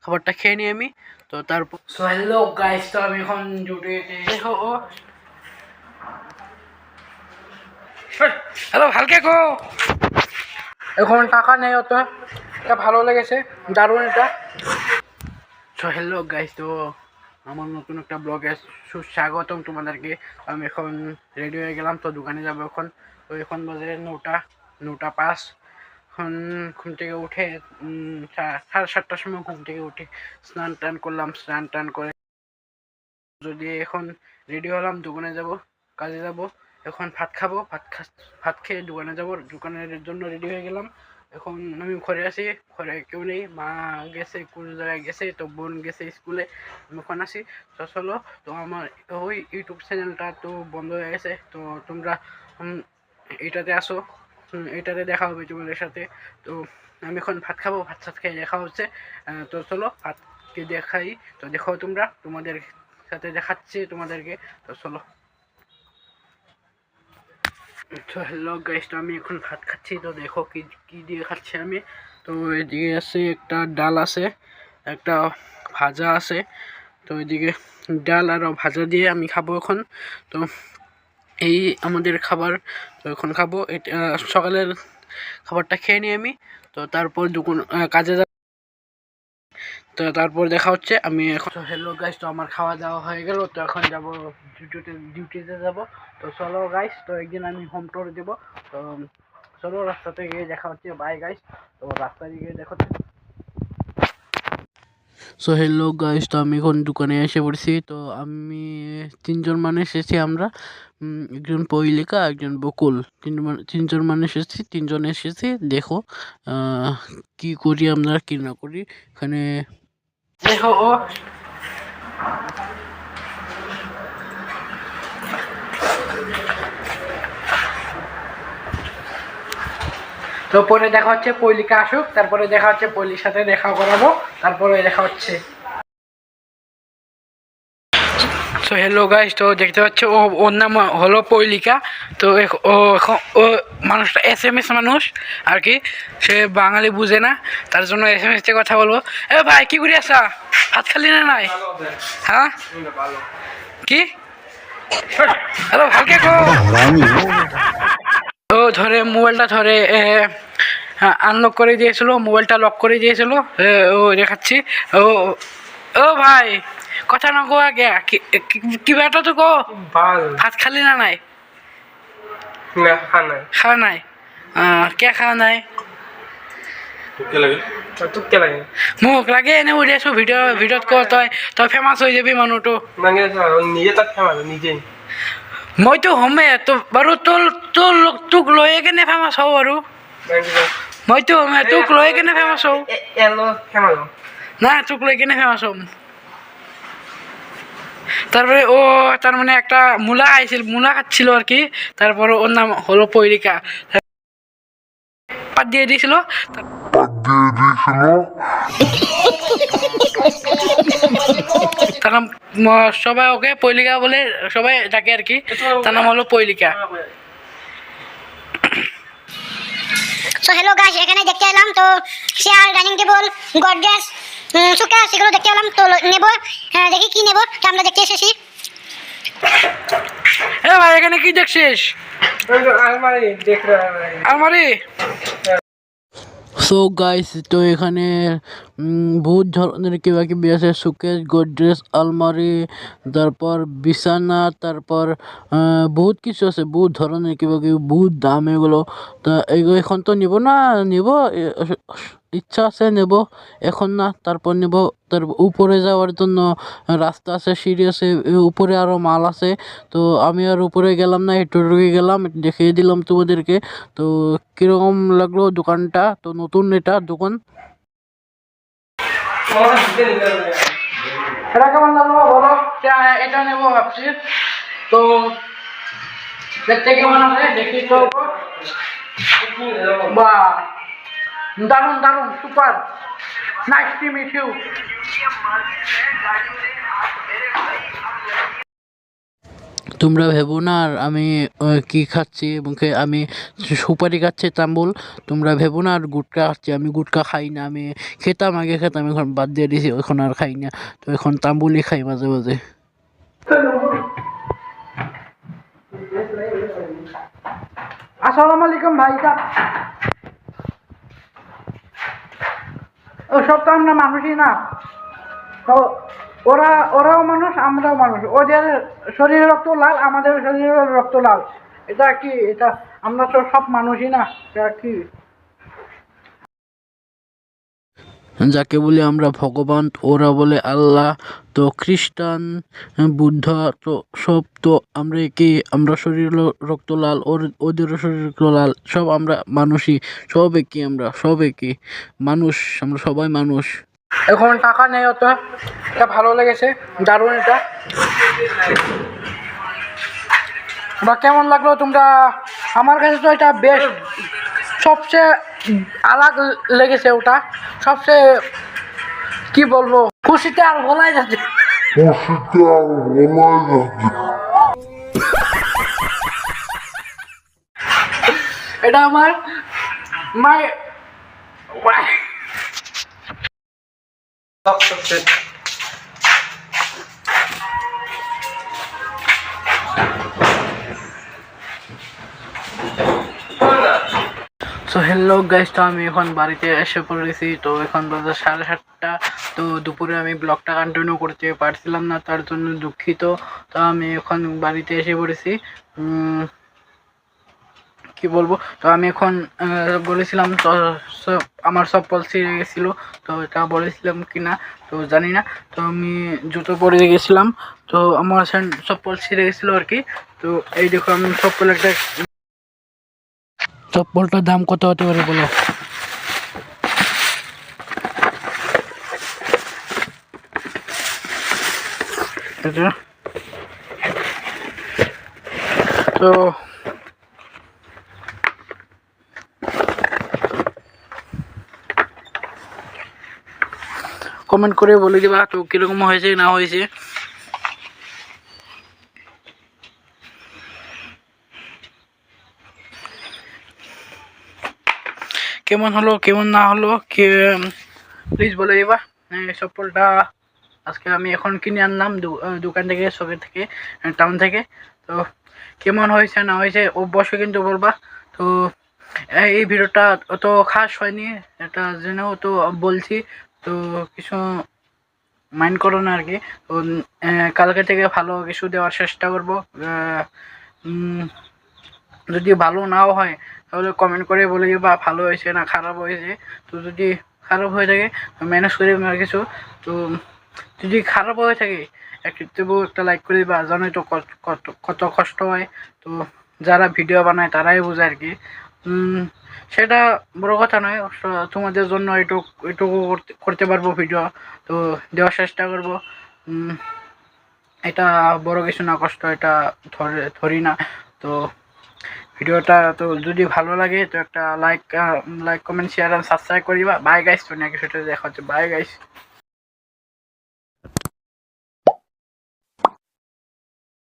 খাবারটা খেয়ে নিই আমি। তো তারপর হ্যালো গাইস, তো আমি এখন ডিউটিতে দেখো ও হ্যালো ভালকে গো। এখন টাকা নেই অত, এটা ভালো লেগেছে, দারুণ এটা। সো হ্যালো গাইস, তো আমার নতুন একটা ব্লগে সুস্বাগতম তোমাদেরকে। আমি এখন রেডি হয়ে গেলাম, তো দোকানে যাবো এখন। তো এখন বাজে 9টা 5। এখন ঘুম থেকে উঠে 7:30টার সময় ঘুম থেকে উঠে স্নান টান করলাম, স্নান টান করে যদি এখন রেডি হলাম, দোকানে যাব, কাজে যাব। এখন ভাত খাবো, ভাত খেয়ে দোকানে যাব, দোকানের জন্য রেডি হয়ে গেলাম। এখন আমি ঘরে আসি, ঘরে কেউ নেই, মা গেছে কোন জায়গায় গেছে, তো বোন গেছে স্কুলে, আমি এখন আসি। তো চলো, তো আমার ওই ইউটিউব চ্যানেলটা তো বন্ধ হয়ে গেছে, তো তোমরা এইটাতে আসো, এইটাতে দেখা হবে তোমাদের সাথে। তো আমি এখন ভাত খাবো, ভাত সাত খেয়ে দেখা হচ্ছে। তো চলো ভাতকে দেখাই, তো দেখো তোমরা, তোমাদের সাথে দেখাচ্ছি তোমাদেরকে। তো চলো। তো হ্যালো গাইস, তো আমি এখন ভাত খাচ্ছি, তো দেখো কি কি দিয়ে খাচ্ছি আমি। তো এদিকে আছে একটা ডাল আছে, একটা ভাজা আছে। তো এদিকে ডাল আর ভাজা দিয়ে আমি খাবো এখন। তো এই আমাদের খাবার, তো এখন খাবো। এটা সকালের খাবারটা খেয়ে নিই আমি। তো তারপর দোকান কাজে যাব, তো তারপর দেখা হচ্ছে। আমি এখন হ্যালো গাইস, তো আমার খাওয়া দাওয়া হয়ে গেল, তো এখন যাব ডিউটিতে যাব। তো চলো গাইস, তো একদিন আমি হোম টুর দেবো। তো চলো রাস্তাতে গিয়ে দেখা হচ্ছে, বাই গাইস। তো রাস্তায় গিয়ে দেখা হচ্ছে। সো হ্যালো গাইস, তো আমি এখন দোকানে এসে পড়ছি। তো আমি 3জন মানুষ এসেছি আমরা, একজন পৈলিকা, একজন বকুল, 3জন মানুষ এসেছি, 3জন এসেছি। দেখো কি করি আমরা, কি না করি এখানে দেখো ও। তো পরে দেখা হচ্ছে, পৈলিকা আসুক, তারপরে দেখা হচ্ছে, পৈলির সাথে দেখা করাবো, তারপরে দেখা হচ্ছে। সো হ্যালো গাইস, তো দেখতে পাচ্ছ ওর নাম হলো পৈলিকা। তো ও মানুষটা SMS মানুষ আর কি, সে বাঙালি বুঝে না, তার জন্য SMS তে কথা বলবো। এ ভাই কি করি আসা, ভাত খালি না নাই? হ্যাঁ কি হ্যালো ভালকে গো। ও ধরে মোবাইলটা ধরে আনলক করে দিয়েছিল, মোবাইলটা লক করে দিয়েছিল। ও দেখাচ্ছি। ও ও ভাই কথা না কো আগে, কি ব্যাটা তো কো, ভাত খালি না নাই? খাওয়া নাই? কে খাওয়া নাই? মোক লাগে এনে উঠি আছো ভিডিঅ'ত ক, তই ফেমাছ হৈ যাবি মানুহটো। মইতো হমে তো বাৰু, তোক লৈয়ে কেনে ফেমাছ হওঁ আৰু। মইতো তোক লৈ কেনে ফেমাছ হওঁ না, তোক লৈ কেনে ফেমাছ হম। তারপরে ও তার মানে একটা মূলা আইছিল, মূলা খাচ্ছিল আর কি। তারপরে ওর নাম হলো পৈরিকা, পাত দিয়ে দিয়েছিল। তার নাম সবাই ওকে পৈলিকা বলে সবাই ডাকে আর কি, তার নাম হলো পৈলিকা। সো হ্যালো গাইস, এখানে দেখতে এলাম তো চেয়ার, ডাইনিং টেবিল, গডরেজ, সুকেস, সেগুলো দেখতে এলাম। তো নেব, দেখি কি নেব, তো আমরা দেখতে এসেছি। এ ভাই এখানে কি দেখছিস? আলমারি। সো গাইস, তো এখানে বহুত ধরনের কিবা কিবি আছে, সুকেস, গোদরেজ, আলমারি, তারপর বিছানা, তারপর বহুত কিছু আছে, বহুত ধরনের কিবা কিবি, বহুত দাম এগুলো। তা এখন তো নিব না, নিব ইচ্ছা আছে নেব, এখন না, তারপর নেব। তার উপরে যাওয়ার জন্য রাস্তা আছে, সিঁড়ি আছে, উপরে আরো মাল আছে। তো আমি আর উপরে গেলাম না, একটু ঢুকে গেলাম, দেখিয়ে দিলাম তোমাদেরকে। তো কিরকম লাগলো দোকানটা, তো নতুন এটা দোকান। সেটা কেমন লাগলো বলো, এটা নেবো ভাবছি। তো দেখতে কেমন হবে দেখি তো। বাহ, দারুন দারুন, super, nice to meet you. তোমরা ভেবো না আর আমি কি খাচ্ছি এবং আমি সুপারি খাচ্ছি তাম্বুল। তোমরা ভেবো না আর গুটকা খাচ্ছি, আমি গুটকা খাই না। আমি খেতাম, আগে খেতাম, এখন বাদ দিয়ে দিয়েছি, এখন আর খাই না। তো এখন তাম্বুলই খাই মাঝে মাঝে। আসসালামু আলাইকুম ভাই সাহেব। ওসব তো আমরা মানুষই না, তো ওরাও মানুষ, আমরাও মানুষ। ওদের শরীরের রক্ত লাল, আমাদের শরীরের রক্ত লাল। এটা কি, এটা আমরা তো সব মানুষই না, এটা কি যাকে বলি আমরা ভগবান, ওরা বলে আল্লাহ। তো খ্রিস্টান, বুদ্ধ, তো সব তো আমরা কি, আমরা শরীর রক্ত লাল, ওদেরও শরীর রক্ত লাল, সব আমরা মানুষই, সব একই, আমরা সব একই মানুষ, আমরা সবাই মানুষ। এখন টাকা নেই অত, এটা ভালো লেগেছে, দারুণ। এটা বা কেমন লাগলো তোমরা? আমার কাছে তো এটা বেস্ট, সবচেয়ে আলাগ লেগেছে ওটা, সবচেয়ে কি বলবো, খুশিতে আর বলাই যাচ্ছে। এটা আমার মাই সো হ্যালো গাইস, তো আমি এখন বাড়িতে এসে পড়েছি। তো এখন বাজে 7:30। তো দুপুরে আমি ব্লগটা কন্টিনিউ করতে পারছিলাম না, তার জন্য দুঃখিত। তো আমি এখন বাড়িতে এসে পড়েছি। কি বলবো, তো আমি এখন বলেছিলাম তো, আমার চপ্পল ছিঁড়ে গেছিলো, তো এটা বলেছিলাম কি না তো জানি না। তো আমি জুতো পরে গেছিলাম, তো আমার চপ্পল ছিঁড়ে গেছিলো আর কি। তো এই দেখো, আমি চপ্পলটার দাম কত হতে পারে বলো? তো কমেন্ট করে বলে দিবা তো কিরকম হয়েছে না হয়েছে। কেমন হলো কেমন না হলো প্লিজ বলে দিবা। চপ্পলটা আজকে আমি এখন কিনে আনলাম দোকান থেকে, শপের থেকে, টাউন থেকে। তো কেমন হয়েছে না হয়েছে অবশ্যই কিন্তু বলবা। তো এই ভিডিওটা অত খাস হয়নি, এটা জেনেও তো বলছি, তো কিছু মাইন্ড করো না আর কি। তো কালকে থেকে ভালো কিছু দেওয়ার চেষ্টা করবো। যদি ভালো নাও হয় তাহলে কমেন্ট করে বলে দিবা ভালো হয়েছে না খারাপ হয়েছে। তো যদি খারাপ হয়ে থাকে ম্যানেজ করে আর কিছু। তো যদি খারাপ হয়ে থাকে একটা লাইক করে দিবা, জানোই তো কত কষ্ট হয়। তো যারা ভিডিও বানায় তারাই বোঝে আর কি। সেটা বড় কথা নয়, তোমাদের জন্য এটুকু করতে পারবো ভিডিও, তো দেওয়ার চেষ্টা করবো। এটা বড় কিছু না, কষ্ট এটা ধরি না। তো ভিডিওটা তো যদি ভালো লাগে তো একটা লাইক কমেন্ট শেয়ার আর সাবস্ক্রাইব করিবা। বাই গাইস, তো নেক্সট ভিডিওতে দেখা হচ্ছে। Bye guys.